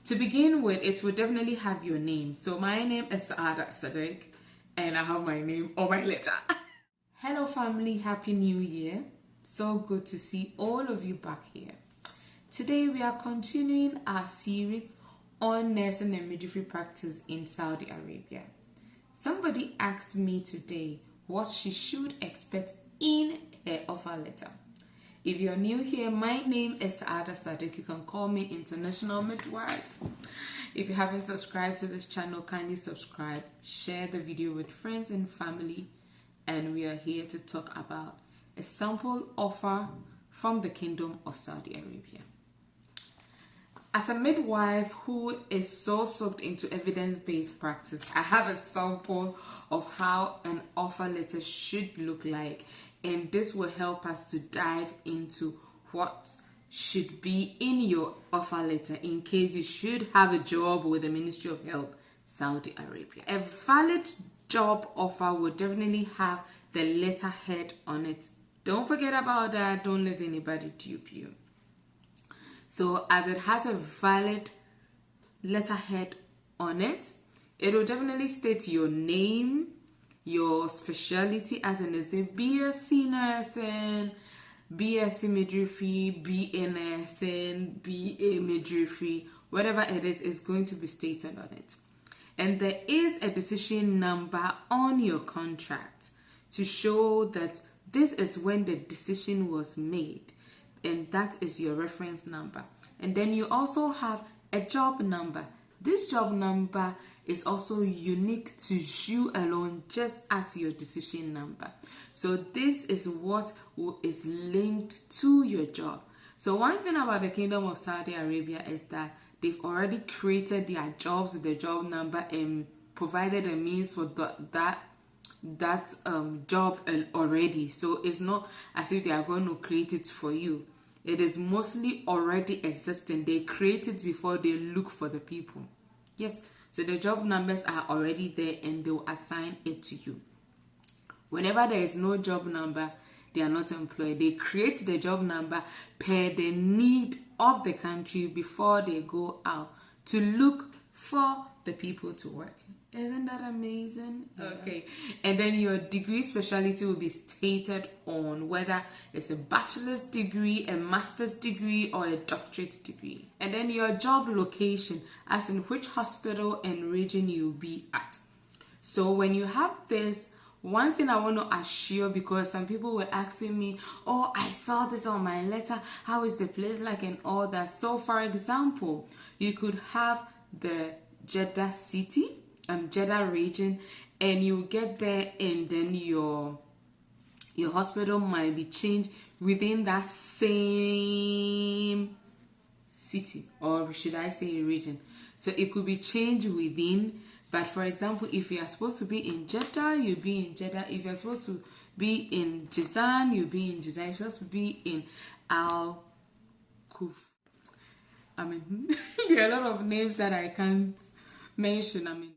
To begin with, it will definitely have your name. So my name is Saada Sadiq, and I have my name on my letter. Hello family, Happy New Year. So good to see all of you back here. Today we are continuing our series on nursing and midwifery practice in Saudi Arabia. Somebody asked me today what she should expect in her offer letter. If you're new here, my name is Saada Sadiq. You can call me International Midwife. If you haven't subscribed to this channel, kindly subscribe, share the video with friends and family, and we are here to talk about a sample offer from the Kingdom of Saudi Arabia. As a midwife who is so soaked into evidence-based practice, I have a sample of how an offer letter should look like, and this will help us to dive into what should be in your offer letter in case you should have a job with the Ministry of Health, Saudi Arabia. A valid job offer will definitely have the letterhead on it. Don't forget about that. Don't let anybody dupe you. So as it has a valid letterhead on it, it will definitely state your name, your specialty, as in is it BSc nursing, BSc midwifery, BA nursing, BA midwifery, whatever it is going to be stated on it. And there is a decision number on your contract to show that this is when the decision was made, and that is your reference number. And then you also have a job number. This job number is also unique to you alone, just as your decision number. So this is what is linked to your job. So one thing about the Kingdom of Saudi Arabia is that they've already created their jobs with the job number and provided a means for that job already. So it's not as if they are going to create it for you. It is mostly already existing. They create it before they look for the people. Yes, so the job numbers are already there and they will assign it to you. Whenever there is no job number, they are not employed. They create the job number per the need of the country before they go out to look for the people to work. Isn't that amazing? Yeah. Okay. And then your degree specialty will be stated on whether it's a bachelor's degree, a master's degree, or a doctorate degree. And then your job location, as in which hospital and region you'll be at. So when you have this, one thing I want to assure, because some people were asking me, oh, I saw this on my letter, how is the place like and all that. So for example, you could have the Jeddah city, Jeddah region, and you get there and then your hospital might be changed within that same city, or should I say region. So it could be changed within, but for example, if you are supposed to be in Jeddah, you'll be in Jeddah. If you're supposed to be in Jizan, you'll be in Jizan. If you're supposed to be in Al Kuf. I mean, there are a lot of names that I can't mention. I mean,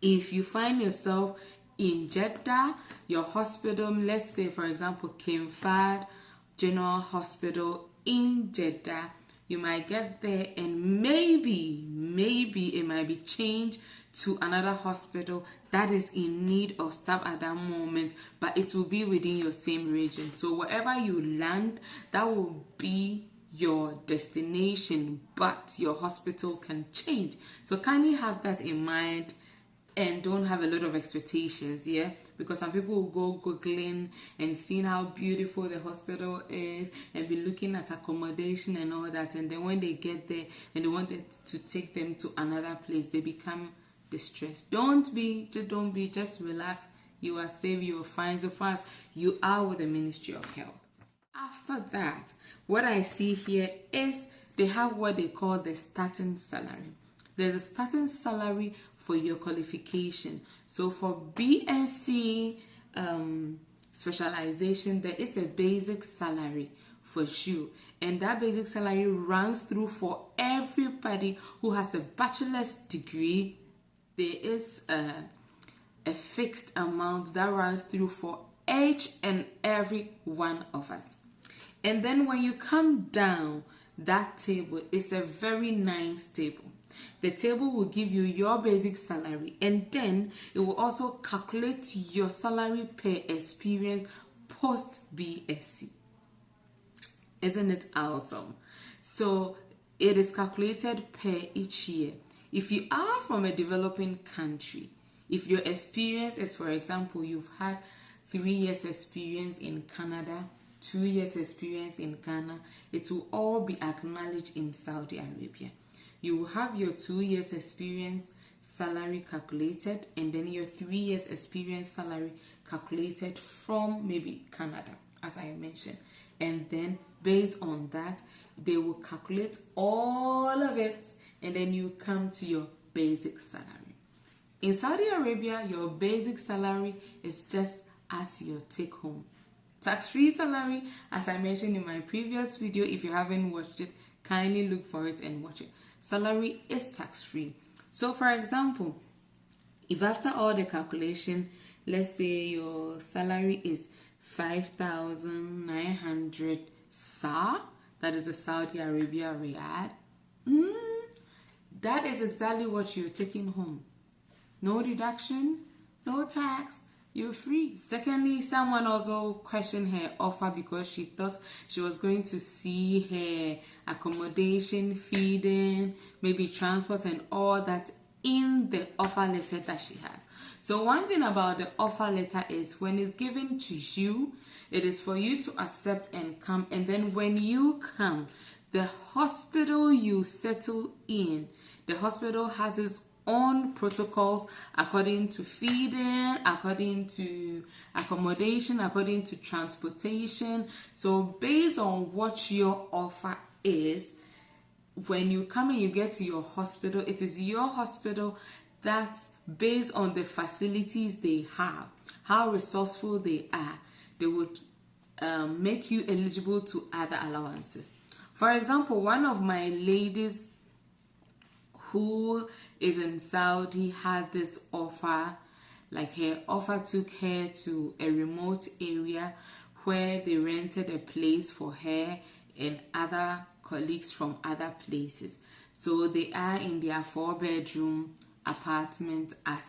if you find yourself in Jeddah, your hospital, let's say for example King Fahd General Hospital in Jeddah, you might get there and maybe it might be changed to another hospital that is in need of staff at that moment, but it will be within your same region. So wherever you land, that will be your destination, but your hospital can change. So kindly have that in mind and don't have a lot of expectations, yeah? Because some people will go googling and seeing how beautiful the hospital is and be looking at accommodation and all that, and then when they get there and they want it to take them to another place, they become distressed. Don't be, just relax. You are safe, you are fine so far as you are with the Ministry of Health. After that, what I see here is they have what they call the starting salary. There's a starting salary for your qualification. So for BSc specialization, there is a basic salary for you, and that basic salary runs through for everybody who has a bachelor's degree. There is a fixed amount that runs through for each and every one of us. And then when you come down that table, it's a very nice table. The table will give you your basic salary, and then it will also calculate your salary per experience post BSc. Isn't it awesome? So it is calculated per each year. If you are from a developing country, if your experience is, for example, you've had 3 years experience in Canada, 2 years experience in Ghana, it will all be acknowledged in Saudi Arabia. You will have your 2 years experience salary calculated, and then your 3 years experience salary calculated from maybe Canada, as I mentioned. And then based on that, they will calculate all of it, and then you come to your basic salary. In Saudi Arabia, your basic salary is just as your take home. Tax-free salary, as I mentioned in my previous video, if you haven't watched it, kindly look for it and watch it. Salary is tax-free. So for example, if after all the calculation, let's say your salary is 5,900 SAR, that is the Saudi Arabia Riyadh, that is exactly what you're taking home. No deduction, no tax, you're free. Secondly, someone also questioned her offer because she thought she was going to see her accommodation, feeding, maybe transport and all that in the offer letter that she had. So one thing about the offer letter is when it's given to you, it is for you to accept and come. And then when you come, the hospital you settle in, the hospital has its own protocols according to feeding, according to accommodation, according to transportation. So based on what your offer is, when you come and you get to your hospital, it is your hospital that's based on the facilities they have, how resourceful they are, they would make you eligible to other allowances. For example, one of my ladies who is in Saudi had this offer, like her offer took her to a remote area where they rented a place for her and other colleagues from other places. So they are in their 4-bedroom apartment as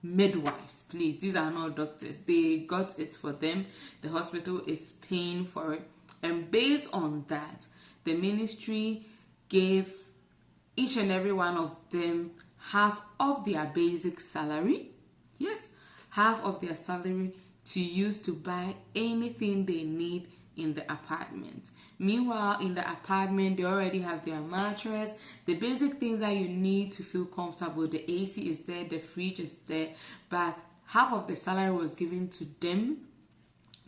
midwives. Please, these are not doctors. They got it for them. The hospital is paying for it. And based on that, the ministry gave each and every one of them half of their basic salary. Yes, half of their salary to use to buy anything they need in the apartment. Meanwhile, in the apartment, they already have their mattress, the basic things that you need to feel comfortable. The AC is there, the fridge is there, but half of the salary was given to them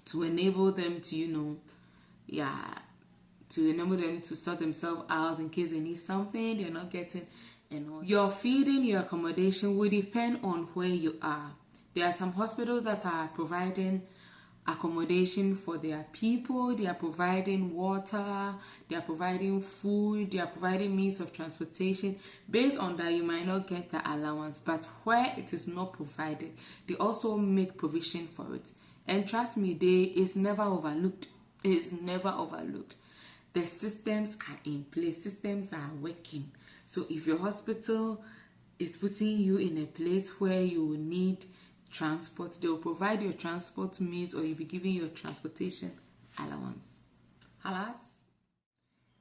to enable them to, to enable them to sort themselves out in case they need something they're not getting. And all. Your feeding, your accommodation will depend on where you are. There are some hospitals that are providing accommodation for their people, they are providing water, they are providing food, they are providing means of transportation. Based on that, you might not get the allowance, but where it is not provided, they also make provision for it. And trust me, it's never overlooked. It's never overlooked. The systems are in place, systems are working. So if your hospital is putting you in a place where you need transport, they will provide your transport means, or you'll be giving your transportation allowance. Halas.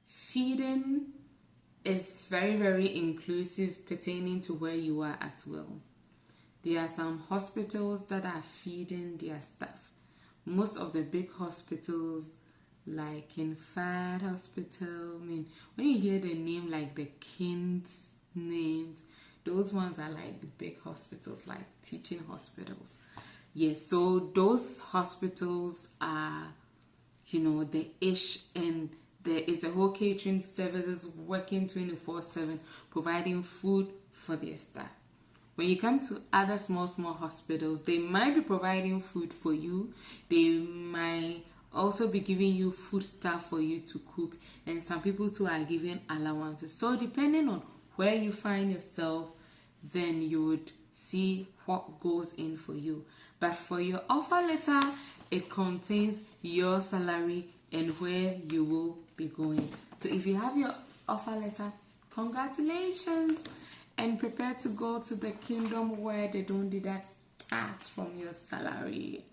Feeding is very, very inclusive pertaining to where you are as well. There are some hospitals that are feeding their staff. Most of the big hospitals, like in Fad Hospital, when you hear the name like the King's names, those ones are like the big hospitals, like teaching hospitals. Yes, so those hospitals are, the ish, and there is a whole catering services working 24/7, providing food for their staff. When you come to other small hospitals, they might be providing food for you. They might also be giving you food stuff for you to cook, and some people too are giving allowances. So depending on where you find yourself, then you would see what goes in for you. But for your offer letter, it contains your salary and where you will be going. So if you have your offer letter, congratulations. and prepare to go to the kingdom where they don't deduct tax from your salary.